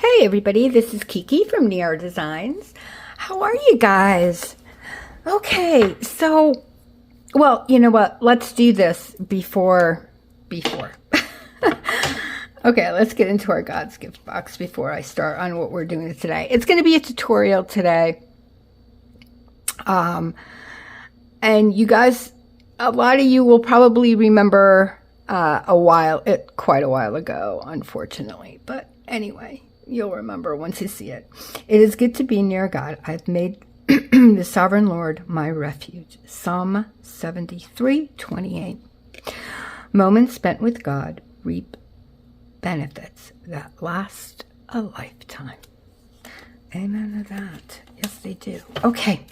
Hey everybody, this is Kiki from Near Designs. How are you guys? Okay, so, well, you know what? Let's do this before. Okay, let's get into our God's gift box before I start on what we're doing today. It's going to be a tutorial today. And you guys, a lot of you will probably remember quite a while ago, unfortunately. But anyway, you'll remember once you see it. It is good to be near God. I've made the sovereign Lord my refuge. Psalm 73:28. Moments spent with God reap benefits that last a lifetime. Amen to that. Yes, they do. Okay.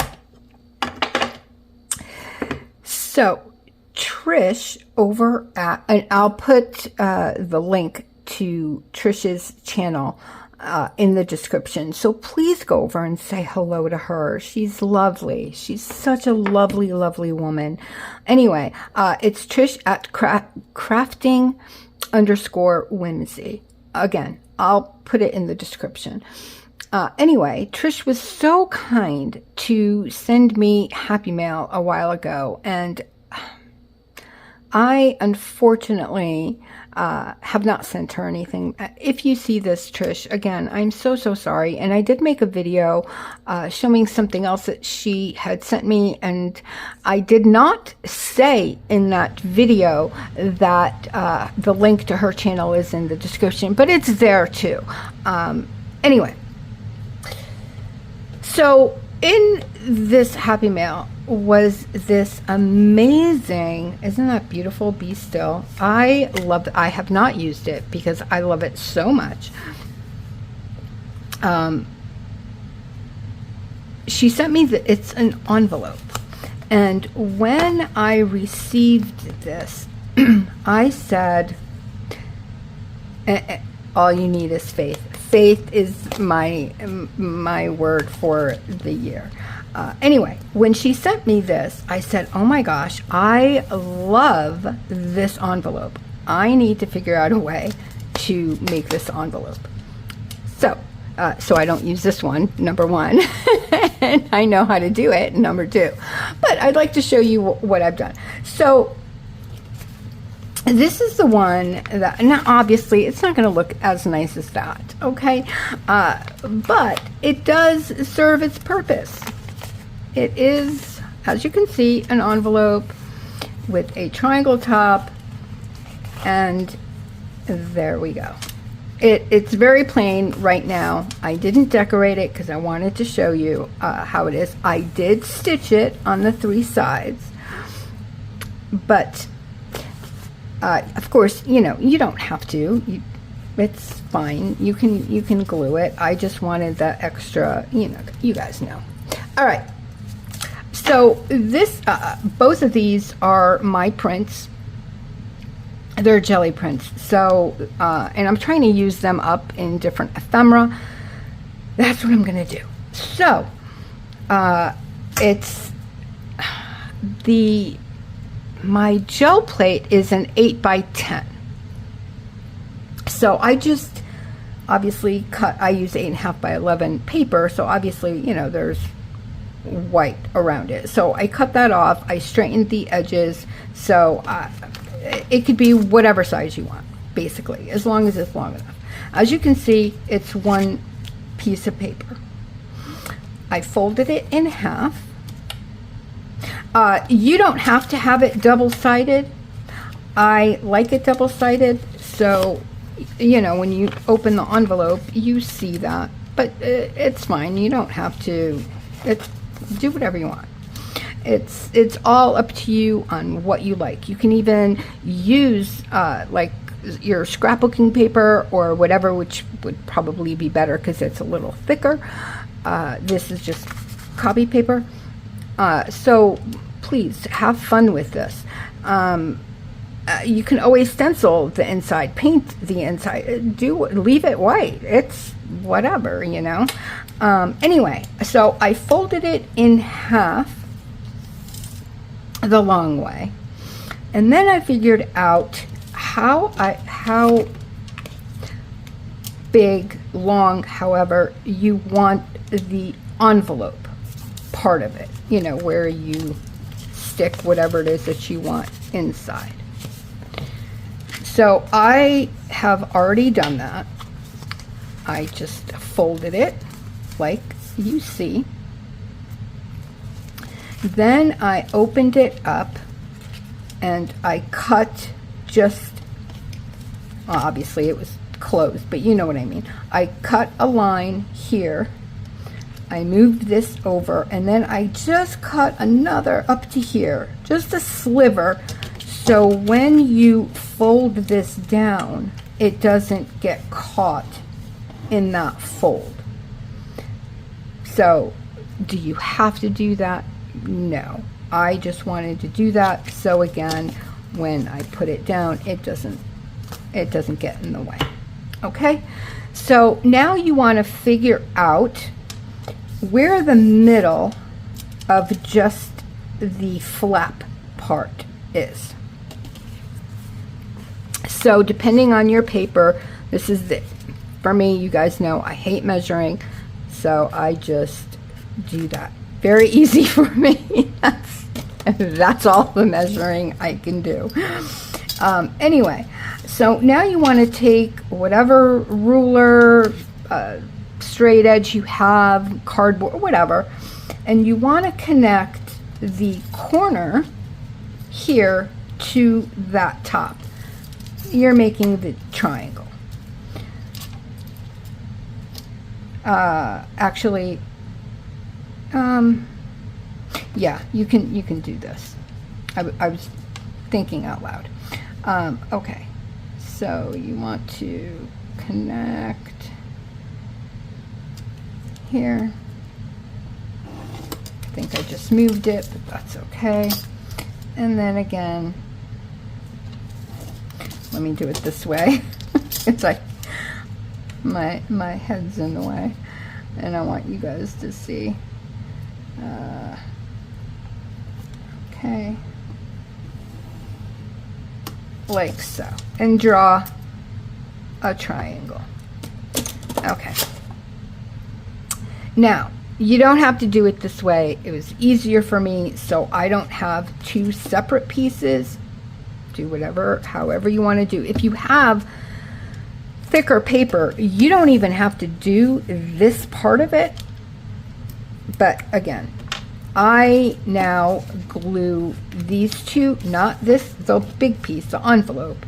So, Trish over at, and I'll put the link to Trish's channel in the description. So please go over and say hello to her. She's lovely. She's such a lovely, lovely woman. Anyway, it's Trish at crafting_whimsy. Again, I'll put it in the description. Anyway, Trish was so kind to send me Happy Mail a while ago, and I unfortunately have not sent her anything. If you see this, Trish, again, I'm so sorry. And I did make a video showing something else that she had sent me, and I did not say in that video that the link to her channel is in the description, but it's there too. Anyway, so in this Happy Mail was this amazing, isn't that beautiful? Be Still. I love it. I have not used it because I love it so much. She sent me it's an envelope, and when I received this, I said, all you need is faith. Faith is my word for the year. Anyway, when she sent me this, I said, oh my gosh, I love this envelope. I need to figure out a way to make this envelope. So I don't use this one, number one, and I know how to do it, number two. But I'd like to show you what I've done. So this is the one that, now obviously it's not going to look as nice as that, okay? But it does serve its purpose. It is, as you can see, an envelope with a triangle top, and there we go. It's very plain right now. I didn't decorate it because I wanted to show you how it is. I did stitch it on the three sides, but of course, you know, you don't have to. It's fine. You can glue it. I just wanted the extra, you know, you guys know. All right. So this, both of these are my prints. They're jelly prints. So, and I'm trying to use them up in different ephemera. That's what I'm going to do. So, my gel plate is an 8x10. So I just obviously I use 8.5 by 11 paper. So obviously, you know, there's white around it. So I cut that off. I straightened the edges. So it could be whatever size you want, basically, as long as it's long enough. As you can see, it's one piece of paper. I folded it in half. You don't have to have it double-sided. I like it double-sided, so, you know, when you open the envelope, you see that. But it's fine. You don't have to. Do whatever you want. It's all up to you on what you like. You can even use like your scrapbooking paper or whatever, which would probably be better because it's a little thicker. This is just copy paper. So please have fun with this. You can always stencil the inside, paint the inside, leave it white. It's whatever, you know. Anyway, so I folded it in half the long way, and then I figured out how big long. However, you want the envelope part of it, you know, where you stick whatever it is that you want inside. So I have already done that. I just folded it like you see. Then I opened it up and I cut just, well, obviously it was closed, but you know what I mean. I cut a line here. I moved this over, and then I just cut another up to here, just a sliver, so when you fold this down, it doesn't get caught in that fold. So, do you have to do that? No. I just wanted to do that, so again, when I put it down, it doesn't get in the way. Okay? So, now you want to figure out where the middle of just the flap part is. So depending on your paper, this is it. For me, you guys know I hate measuring, so I just do that. Very easy for me. That's all the measuring I can do. Anyway, so now you want to take whatever ruler, straight edge you have, cardboard, whatever, and you want to connect the corner here to that top. You're making the triangle. Actually, yeah, you can do this. I was thinking out loud. Okay, so you want to connect here. I think I just moved it, but that's okay. And then again, let me do it this way. It's like my head's in the way, and I want you guys to see. Okay, like so, and draw a triangle. Okay. Now, you don't have to do it this way. It was easier for me, so I don't have two separate pieces. Do whatever, however you want to do. If you have thicker paper, you don't even have to do this part of it. But again, I now glue these two, not this, the big piece, the envelope.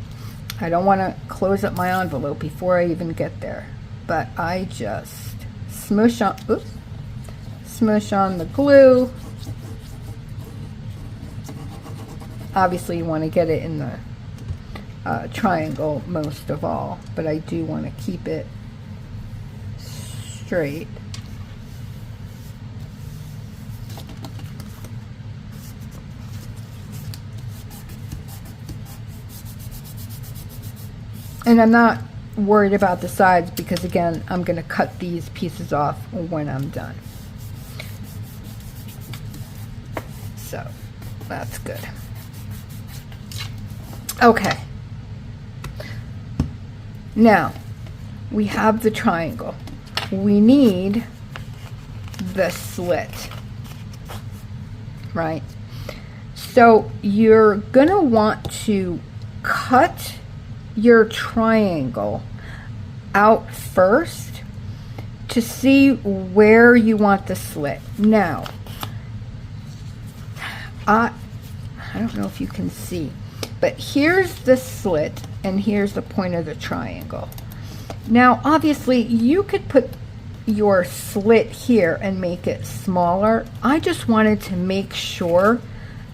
I don't want to close up my envelope before I even get there. But I just smush on, oops, smush on the glue. Obviously you want to get it in the triangle most of all, but I do want to keep it straight. And I'm not worried about the sides because again, I'm going to cut these pieces off when I'm done. So that's good. Okay. Now we have the triangle. We need the slit, right? So you're going to want to cut your triangle out first to see where you want the slit. Now, I don't know if you can see, but here's the slit and here's the point of the triangle. Now, obviously, you could put your slit here and make it smaller. I just wanted to make sure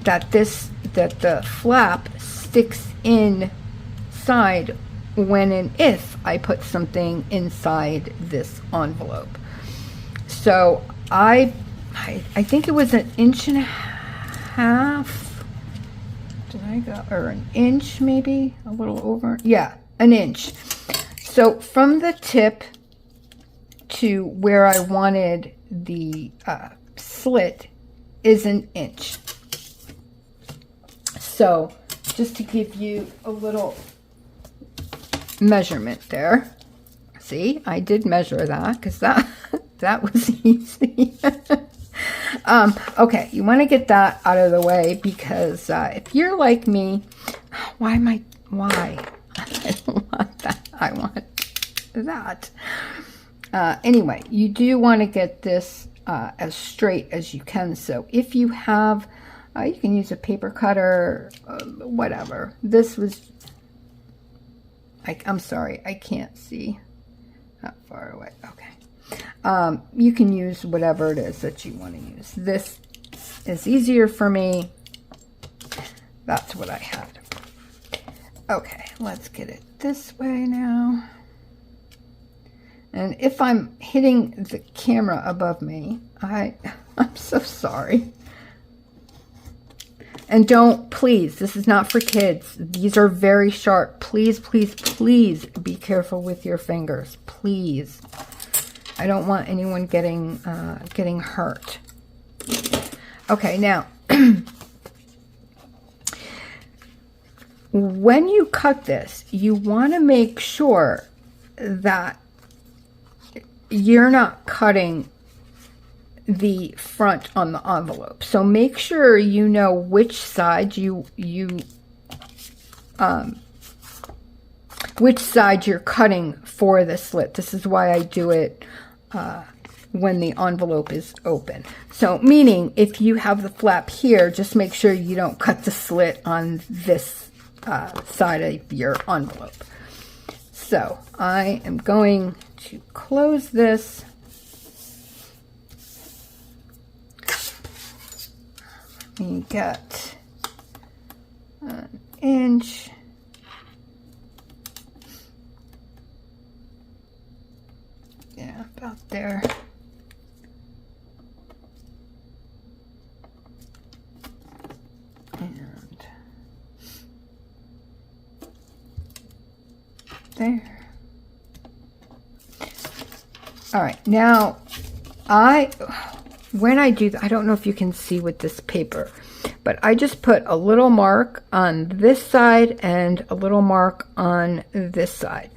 that the flap sticks inside when and if I put something inside this envelope. So I think it was 1.5 inches. Did I go, or 1 inch maybe, a little over? Yeah, 1 inch. So from the tip to where I wanted the slit is 1 inch. So just to give you a little measurement there. See, I did measure that because that was easy. Okay, you want to get that out of the way because if you're like me, why? I don't want that. I want that. Anyway, you do want to get this as straight as you can. So if you have, you can use a paper cutter, whatever. This was, I'm sorry, I can't see that far away. Okay. You can use whatever it is that you want to use. This is easier for me. That's what I had. Okay, let's get it this way now. And if I'm hitting the camera above me, I'm so sorry. And don't, please, this is not for kids. These are very sharp. Please, please, please be careful with your fingers. Please. I don't want anyone getting hurt. Okay, now, when you cut this, you want to make sure that you're not cutting the front on the envelope. So make sure you know which side which side you're cutting for the slit. This is why I do it when the envelope is open. So meaning if you have the flap here, just make sure you don't cut the slit on this side of your envelope. So I am going to close this. Let me get an inch. Yeah, about there. And there. All right, now when I do that, I don't know if you can see with this paper, but I just put a little mark on this side and a little mark on this side.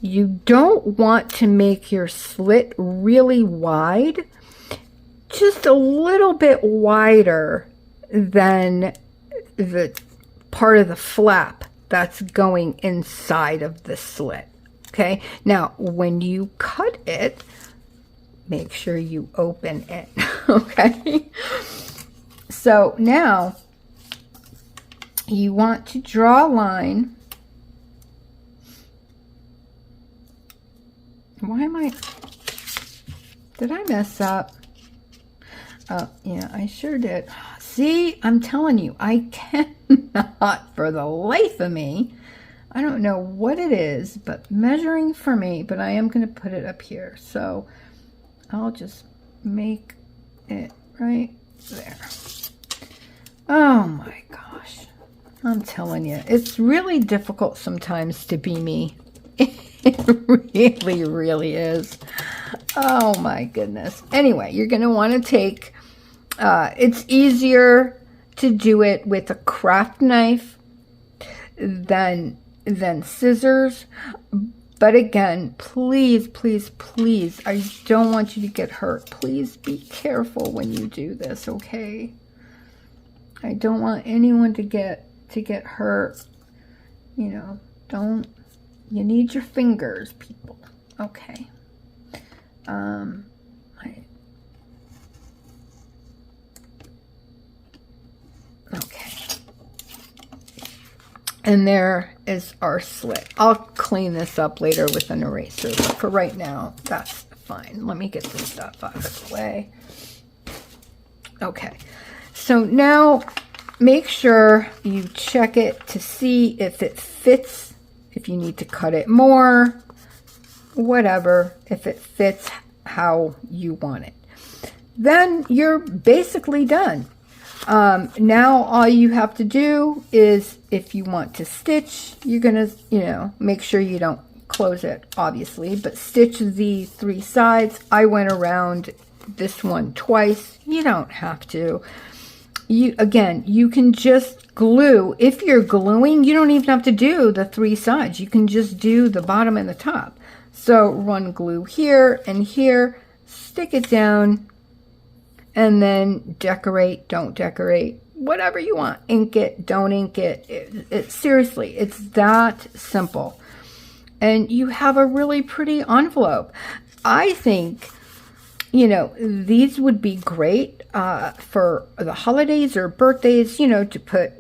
You don't want to make your slit really wide, just a little bit wider than the part of the flap that's going inside of the slit. Okay, now when you cut it, make sure you open it. Okay, so now you want to draw a line. Did I mess up? Oh, yeah, I sure did. See, I'm telling you, I cannot for the life of me. I don't know what it is, but measuring for me, but I am going to put it up here. So I'll just make it right there. Oh my gosh. I'm telling you, it's really difficult sometimes to be me. It really, really is. Oh my goodness. Anyway, you're going to want to take, it's easier to do it with a craft knife than scissors. But again, please, please, please, I don't want you to get hurt. Please be careful when you do this, okay? I don't want anyone to get hurt. You know, you need your fingers, people. Okay. Okay. And there is our slit. I'll clean this up later with an eraser, but for right now, that's fine. Let me get this stuff out of the way. Okay. So now make sure you check it to see if it fits, if you need to cut it more, whatever, if it fits how you want it. Then you're basically done. Now all you have to do is, if you want to stitch, you're gonna, make sure you don't close it, obviously, but stitch the 3 sides. I went around this one twice. You don't have to. You can just glue. If you're gluing, you don't even have to do the 3 sides. You can just do the bottom and the top. So run glue here and here, stick it down, and then decorate, don't decorate, whatever you want. Ink it, don't ink it. Seriously, it's that simple. And you have a really pretty envelope. I think, you know, these would be great for the holidays or birthdays, you know, to put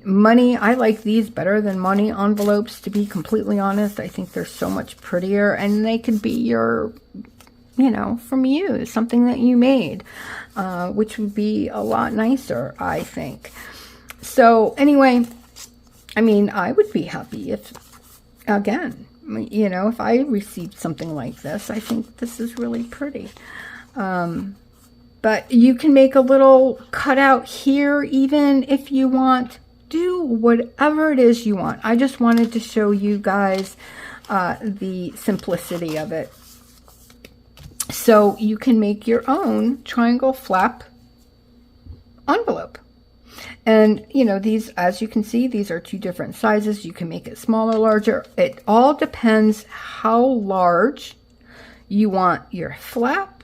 money. I like these better than money envelopes, to be completely honest. I think they're so much prettier, and they could be your, you know, from you, something that you made, which would be a lot nicer, I think. So anyway, I mean, I would be happy if, again, you know, if I received something like this. I think this is really pretty. But you can make a little cutout here even if you want. Do whatever it is you want. I just wanted to show you guys the simplicity of it. So you can make your own triangle flap envelope. And, you know, these, as you can see, these are two different sizes. You can make it smaller, larger. It all depends how large you want your flap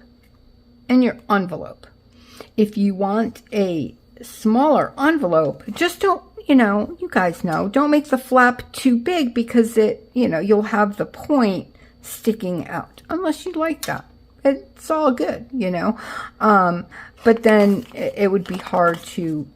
and your envelope. If you want a smaller envelope, just don't, you know, you guys know, don't make the flap too big, because it, you know, you'll have the point sticking out, unless you like that. It's all good, you know. But then it would be hard to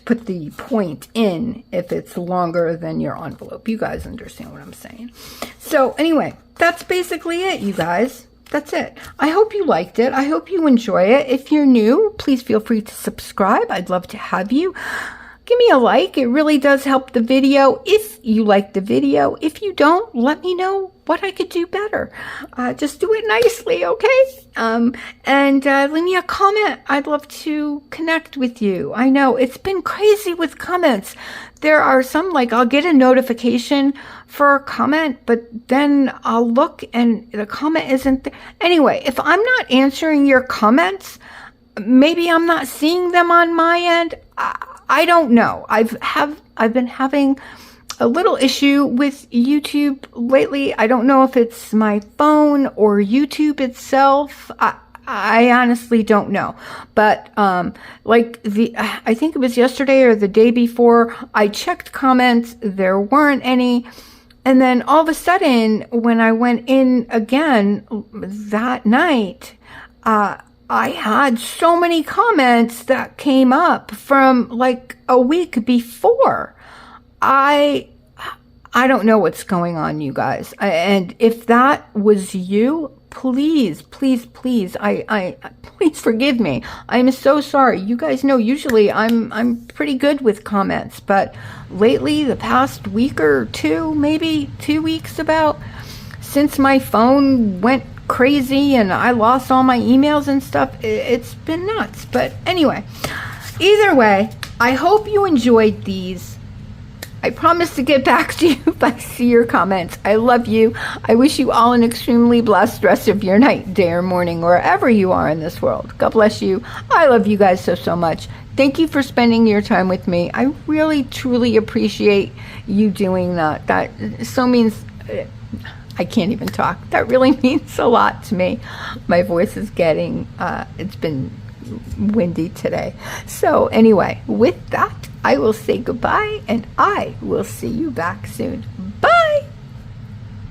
put the point in if it's longer than your envelope. You guys understand what I'm saying. So anyway, that's basically it, you guys. That's it. I hope you liked it. I hope you enjoy it. If you're new, please feel free to subscribe. I'd love to have you. Give me a like. It really does help the video if you like the video. If you don't, let me know what I could do better. Just do it nicely, okay? And leave me a comment. I'd love to connect with you. I know it's been crazy with comments. There are some, like, I'll get a notification for a comment, but then I'll look and the comment isn't there. Anyway, if I'm not answering your comments, maybe I'm not seeing them on my end. I don't know. I've been having a little issue with YouTube lately. I don't know if it's my phone or YouTube itself. I honestly don't know. But like I think it was yesterday or the day before, I checked comments. There weren't any. And then all of a sudden, when I went in again that night, I had so many comments that came up from like a week before. I don't know what's going on, you guys. And if that was you, please, please, please, please forgive me. I'm so sorry. You guys know usually I'm pretty good with comments, but lately, the past week or two, maybe 2 weeks about, since my phone went crazy and I lost all my emails and stuff, it's been nuts. But anyway, either way, I hope you enjoyed these. I promise to get back to you if I see your comments. I love you. I wish you all an extremely blessed rest of your night, day, or morning, wherever you are in this world. God bless you. I love you guys so, so much. Thank you for spending your time with me. I really, truly appreciate you doing that. That so means... I can't even talk. That really means a lot to me. My voice is getting, it's been windy today. So anyway, with that, I will say goodbye, and I will see you back soon. Bye!